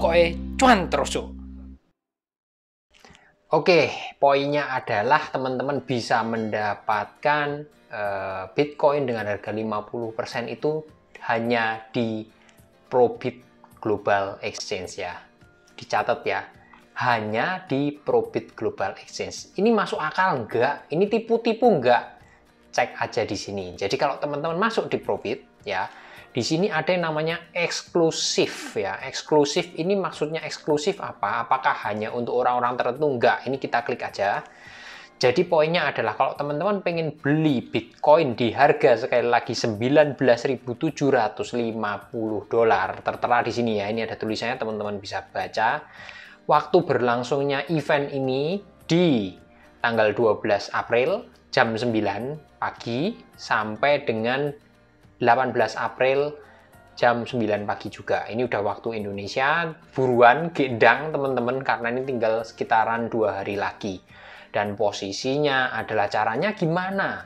Pokoknya cuan terus Cuk. Oke, poinnya adalah teman-teman bisa mendapatkan Bitcoin dengan harga 50% itu hanya di Probit Global Exchange ya. Dicatat ya, hanya di Probit Global Exchange. Ini masuk akal enggak? Ini tipu-tipu enggak? Cek aja di sini. Jadi kalau teman-teman masuk di Probit ya, di sini ada yang namanya eksklusif ya. Eksklusif ini maksudnya eksklusif apa? Apakah hanya untuk orang-orang tertentu? Enggak. Ini kita klik aja. Jadi poinnya adalah kalau teman-teman pengen beli Bitcoin di harga sekali lagi $19.750, tertera di sini ya. Ini ada tulisannya, teman-teman bisa baca. Waktu berlangsungnya event ini di tanggal 12 April jam 9 pagi sampai dengan 18 April jam 9 pagi juga. Ini udah waktu Indonesia. Buruan gendang teman-teman karena ini tinggal sekitaran 2 hari lagi. Dan posisinya adalah caranya gimana?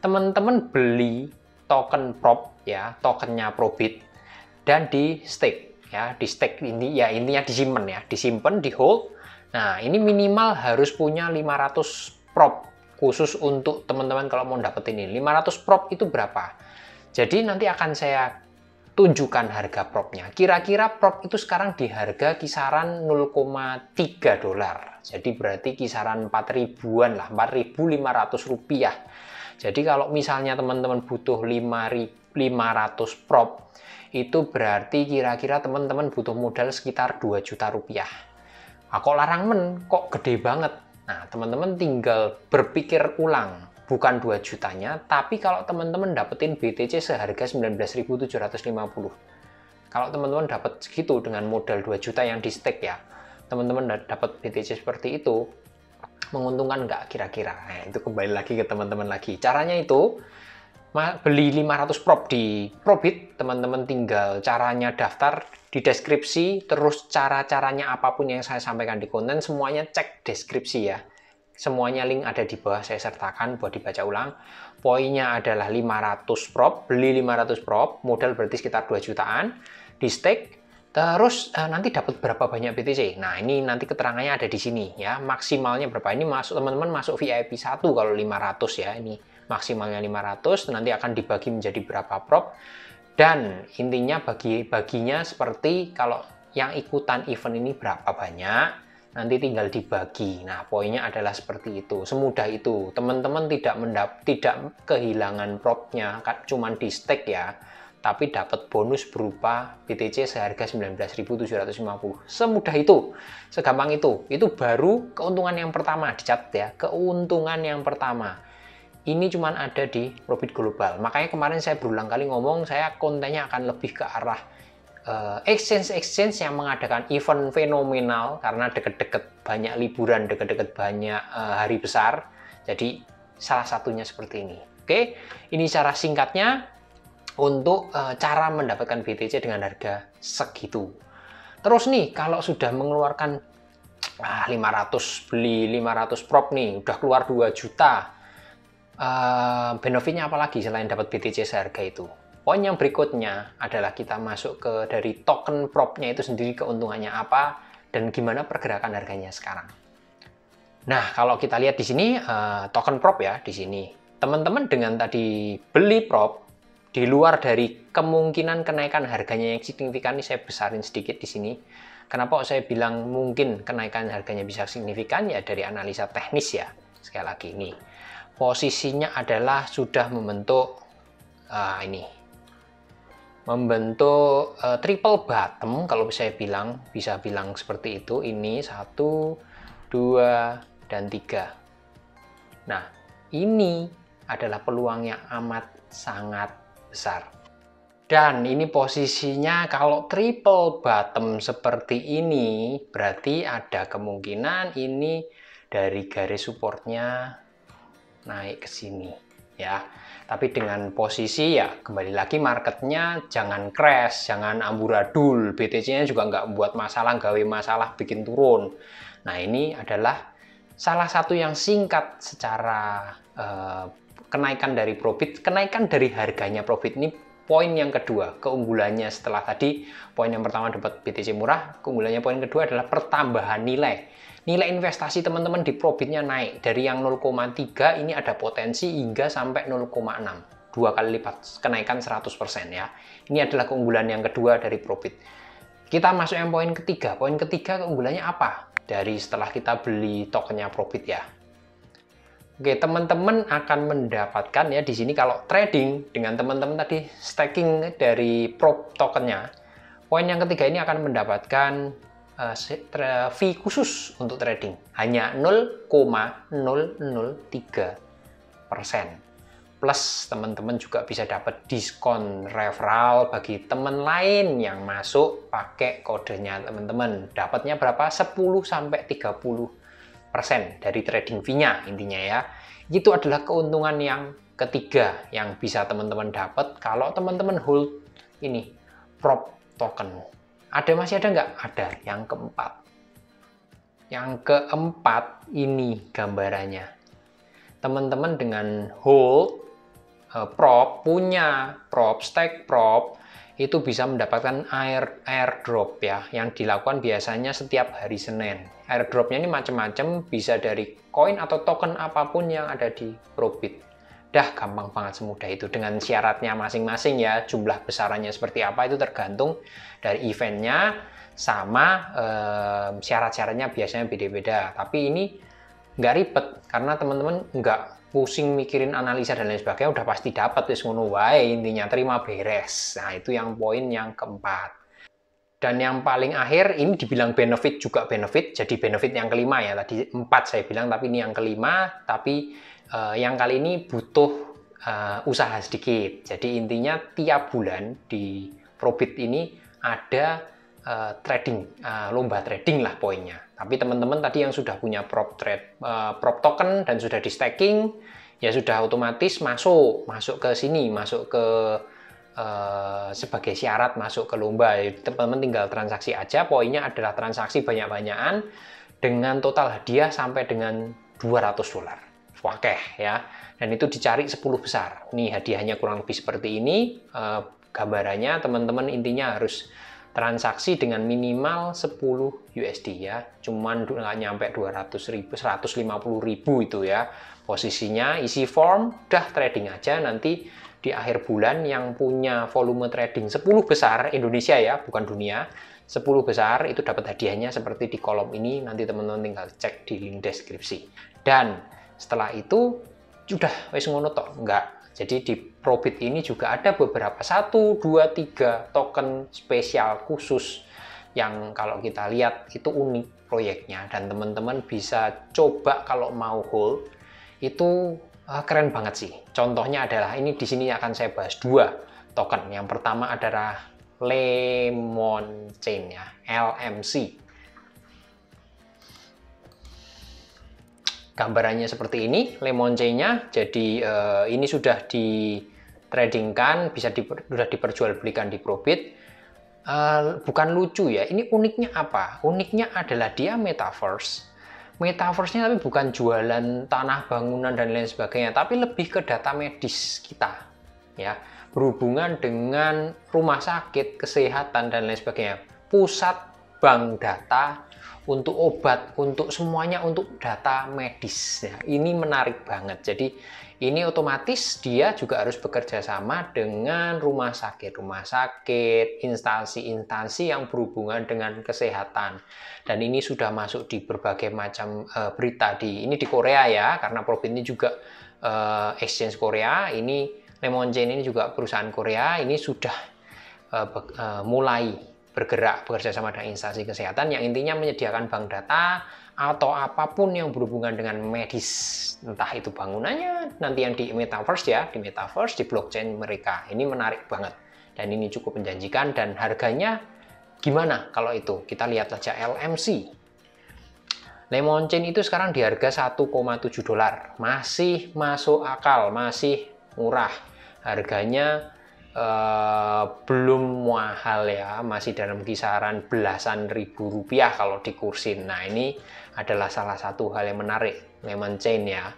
Teman-teman beli token prop ya, tokennya Probit dan di stake ya. Di stake ini ya intinya disimpan ya, disimpan, di hold. Nah, ini minimal harus punya 500 prop khusus untuk teman-teman kalau mau dapetin ini. 500 prop itu berapa? Jadi nanti akan saya tunjukkan harga propnya. Kira-kira prop itu sekarang di harga kisaran $0,3. Jadi berarti kisaran 4.000-an lah, 4.500 rupiah. Jadi kalau misalnya teman-teman butuh 500 prop, itu berarti kira-kira teman-teman butuh modal sekitar 2 juta rupiah. Nah, kok larang kok gede banget. Nah, teman-teman tinggal berpikir ulang. Bukan 2 jutanya, tapi kalau teman-teman dapetin BTC seharga 19.750. Kalau teman-teman dapat segitu dengan modal 2 juta yang di stake ya, teman-teman dapat BTC seperti itu, menguntungkan nggak kira-kira? Nah, itu kembali lagi ke teman-teman lagi. Caranya itu, beli 500 prop di Probit, teman-teman tinggal caranya daftar di deskripsi, terus cara-caranya apapun yang saya sampaikan di konten, semuanya cek deskripsi ya. Semuanya link ada di bawah, saya sertakan buat dibaca ulang. Poinnya adalah 500 prop, beli 500 prop, modal berarti sekitar 2 jutaan, di stake, terus nanti dapat berapa banyak BTC. Nah, ini nanti keterangannya ada di sini ya, maksimalnya berapa. Ini masuk teman-teman masuk VIP 1 kalau 500 ya, ini maksimalnya 500, nanti akan dibagi menjadi berapa prop. Dan intinya baginya seperti kalau yang ikutan event ini berapa banyak, nanti tinggal dibagi. Nah, poinnya adalah seperti itu. Semudah itu. Teman-teman tidak kehilangan propnya, cuman di stake ya, tapi dapat bonus berupa BTC seharga 19.750. Semudah itu. Segampang itu. Itu baru keuntungan yang pertama. Dicatat ya. Keuntungan yang pertama. Ini cuman ada di Probit Global. Makanya kemarin saya berulang kali ngomong, saya kontennya akan lebih ke arah exchange yang mengadakan event fenomenal karena deket-deket banyak liburan, deket-deket banyak hari besar. Jadi salah satunya seperti ini. Oke, ini cara singkatnya untuk cara mendapatkan BTC dengan harga segitu. Terus nih, kalau sudah mengeluarkan 500, beli 500 prop nih, udah keluar 2 juta. Benefitnya apa lagi selain dapat BTC seharga itu? Poin yang berikutnya adalah kita masuk ke dari token propnya itu sendiri, keuntungannya apa dan gimana pergerakan harganya sekarang. Nah, kalau kita lihat di sini token prop ya di sini. Teman-teman dengan tadi beli prop, di luar dari kemungkinan kenaikan harganya yang signifikan, ini saya besarin sedikit di sini. Kenapa saya bilang mungkin kenaikan harganya bisa signifikan? Ya dari analisa teknis ya. Sekali lagi ini. Posisinya adalah sudah membentuk membentuk triple bottom, kalau saya bisa bilang seperti itu. Ini 1, 2, dan 3. Nah, ini adalah peluang yang amat sangat besar. Dan ini posisinya kalau triple bottom seperti ini, berarti ada kemungkinan ini dari garis supportnya naik ke sini ya. Tapi dengan posisi ya kembali lagi marketnya jangan crash, jangan amburadul, BTC-nya juga nggak buat masalah, gawe masalah bikin turun. Nah, ini adalah salah satu yang singkat secara kenaikan dari Probit. Kenaikan dari harganya Probit ini poin yang kedua, keunggulannya setelah tadi poin yang pertama dapat BTC murah, keunggulannya poin kedua adalah pertambahan nilai. Nilai investasi teman-teman di Probitnya naik dari yang 0,3 ini ada potensi hingga sampai 0,6, 2 kali lipat, kenaikan 100% ya. Ini adalah keunggulan yang kedua dari Probit. Kita masuk yang poin ketiga. Poin ketiga keunggulannya apa? Dari setelah kita beli tokennya Probit ya. Oke, teman-teman akan mendapatkan ya di sini kalau trading dengan teman-teman tadi staking dari Prob tokennya. Poin yang ketiga ini akan mendapatkan fee khusus untuk trading hanya 0,003%. Plus teman-teman juga bisa dapat diskon referral bagi teman lain yang masuk pakai kodenya teman-teman. Dapatnya berapa? 10-30% dari trading fee-nya intinya ya. Itu adalah keuntungan yang ketiga yang bisa teman-teman dapat kalau teman-teman hold ini Prob token. Masih ada nggak? Ada. Yang keempat. Yang keempat ini gambarannya. Teman-teman dengan hold Prob, punya Prob, stake Prob, itu bisa mendapatkan airdrop ya, yang dilakukan biasanya setiap hari Senin. Airdropnya ini macam-macam, bisa dari koin atau token apapun yang ada di Probit. Dah gampang banget, semudah itu, dengan syaratnya masing-masing ya, jumlah besarannya seperti apa itu tergantung dari eventnya sama syarat-syaratnya biasanya beda-beda. Tapi ini nggak ribet karena teman-teman nggak pusing mikirin analisa dan lain sebagainya, udah pasti dapat wis ngono wae, intinya terima beres. Nah, itu yang poin yang keempat. Dan yang paling akhir ini dibilang benefit juga benefit, jadi benefit yang kelima ya, tadi 4 saya bilang tapi ini yang kelima, tapi yang kali ini butuh usaha sedikit. Jadi intinya tiap bulan di Probit ini ada trading, lomba trading lah poinnya. Tapi teman-teman tadi yang sudah punya Prob token dan sudah di staking, ya sudah otomatis masuk ke sini, masuk ke sebagai syarat masuk ke lomba. Teman-teman tinggal transaksi aja, poinnya adalah transaksi banyak-banyakan dengan total hadiah sampai dengan $200. Wakeh ya. Dan itu dicari 10 besar. Nih hadiahnya kurang lebih seperti ini. Gambarannya teman-teman intinya harus transaksi dengan minimal 10 USD ya, cuman nggak nyampe 200.000, 150.000 itu ya. Posisinya isi form, udah trading aja, nanti di akhir bulan yang punya volume trading 10 besar Indonesia ya, bukan dunia, 10 besar itu dapat hadiahnya seperti di kolom ini, nanti teman-teman tinggal cek di link deskripsi. Dan setelah itu udah wes ngono tok, enggak. Jadi di Probit ini juga ada beberapa 1, 2, 3 token spesial khusus yang kalau kita lihat itu unik proyeknya dan teman-teman bisa coba kalau mau hold. Itu keren banget sih. Contohnya adalah ini, di sini akan saya bahas 2 token. Yang pertama adalah Lemon Chain ya, LMC. Gambarannya seperti ini, Lemon Chain-nya. Jadi ini sudah ditradingkan, sudah diperjualbelikan di Probit. Bukan lucu ya, ini uniknya apa? Uniknya adalah dia metaverse. Metaverse-nya tapi bukan jualan tanah, bangunan, dan lain sebagainya, tapi lebih ke data medis kita. Ya, berhubungan dengan rumah sakit, kesehatan, dan lain sebagainya. Pusat bank data untuk obat, untuk semuanya, untuk data medis. Ya, ini menarik banget. Jadi ini otomatis dia juga harus bekerja sama dengan rumah sakit, instansi-instansi yang berhubungan dengan kesehatan. Dan ini sudah masuk di berbagai macam berita ini di Korea ya, karena Probit ini juga exchange Korea. Ini Lemon Chain ini juga perusahaan Korea. Ini sudah mulai bekerja sama dengan instansi kesehatan yang intinya menyediakan bank data atau apapun yang berhubungan dengan medis, entah itu bangunannya nanti yang di metaverse ya, di metaverse, di blockchain mereka. Ini menarik banget dan ini cukup menjanjikan. Dan harganya gimana kalau itu? Kita lihat saja LMC. Lemon Chain itu sekarang di harga $1,7, masih masuk akal, masih murah harganya. Belum mahal ya, masih dalam kisaran belasan ribu rupiah kalau dikursin. Nah, ini adalah salah satu hal yang menarik Lemon Chain ya.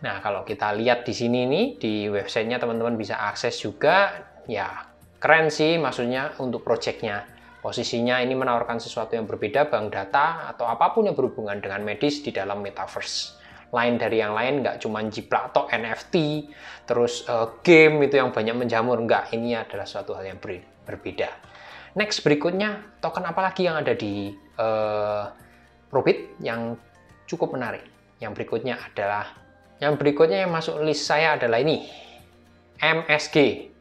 Nah, kalau kita lihat di sini nih, di websitenya teman-teman bisa akses juga, ya keren sih maksudnya untuk projectnya. Posisinya ini menawarkan sesuatu yang berbeda, bank data atau apapun yang berhubungan dengan medis di dalam metaverse. Lain dari yang lain, nggak cuma jiplak atau NFT, terus game itu yang banyak menjamur, nggak. Ini adalah suatu hal yang berbeda. Next, berikutnya, token apa lagi yang ada di Probit yang cukup menarik? Yang berikutnya yang masuk list saya adalah ini, MSG.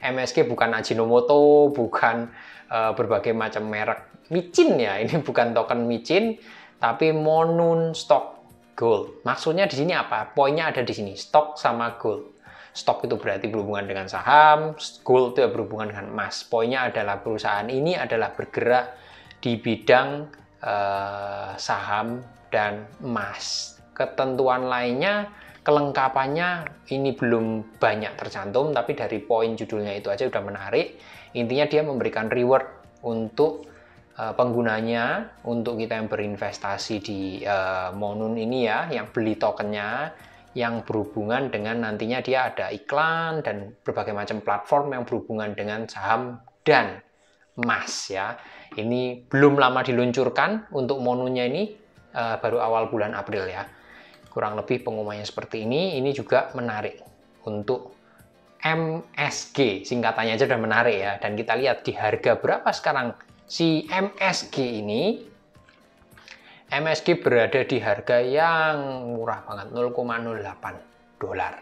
MSG bukan Ajinomoto, bukan berbagai macam merek micin ya. Ini bukan token micin, tapi Monun Stock Gold. Maksudnya di sini apa? Poinnya ada di sini, stock sama gold. Stock itu berarti berhubungan dengan saham, gold itu berhubungan dengan emas. Poinnya adalah perusahaan ini adalah bergerak di bidang saham dan emas. Ketentuan lainnya, kelengkapannya ini belum banyak tercantum, tapi dari poin judulnya itu aja udah menarik. Intinya dia memberikan reward untuk penggunanya, untuk kita yang berinvestasi di Monun ini ya, yang beli tokennya, yang berhubungan dengan nantinya dia ada iklan dan berbagai macam platform yang berhubungan dengan saham dan emas ya. Ini belum lama diluncurkan untuk Monunnya ini, baru awal bulan April ya. Kurang lebih pengumumannya seperti ini. Ini juga menarik untuk MSG, singkatannya aja udah menarik ya. Dan kita lihat di harga berapa sekarang si MSG ini. MSG berada di harga yang murah banget, 0,08 dolar.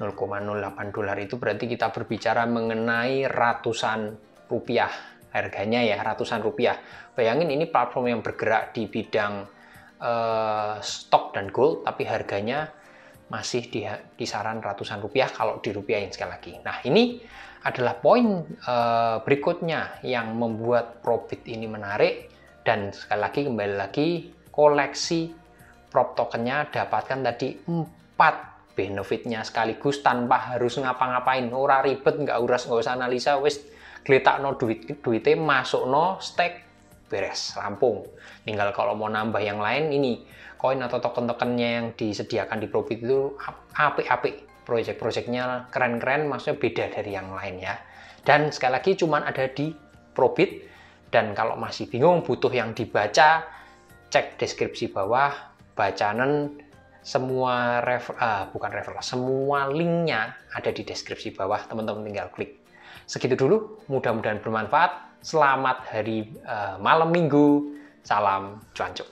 0,08 dolar itu berarti kita berbicara mengenai ratusan rupiah harganya ya, ratusan rupiah. Bayangin ini platform yang bergerak di bidang stok dan gold, tapi harganya masih di kisaran ratusan rupiah kalau dirupiahin sekali lagi. Nah, ini adalah poin berikutnya yang membuat Probit ini menarik. Dan sekali lagi, kembali lagi, koleksi prop tokennya dapatkan tadi 4 benefitnya sekaligus tanpa harus ngapa-ngapain. Ora ribet, nggak usah analisa, wis gletakno duitnya masuk no stake, beres, rampung. Tinggal kalau mau nambah yang lain, ini koin atau token-tokennya yang disediakan di Probit itu apik-apik, project-projectnya keren-keren, maksudnya beda dari yang lain ya. Dan sekali lagi cuman ada di Probit. Dan kalau masih bingung, butuh yang dibaca, cek deskripsi bawah, bacanen semua semua linknya ada di deskripsi bawah, teman-teman tinggal klik. Segitu dulu, mudah-mudahan bermanfaat. Selamat hari malam minggu, salam cuancuk.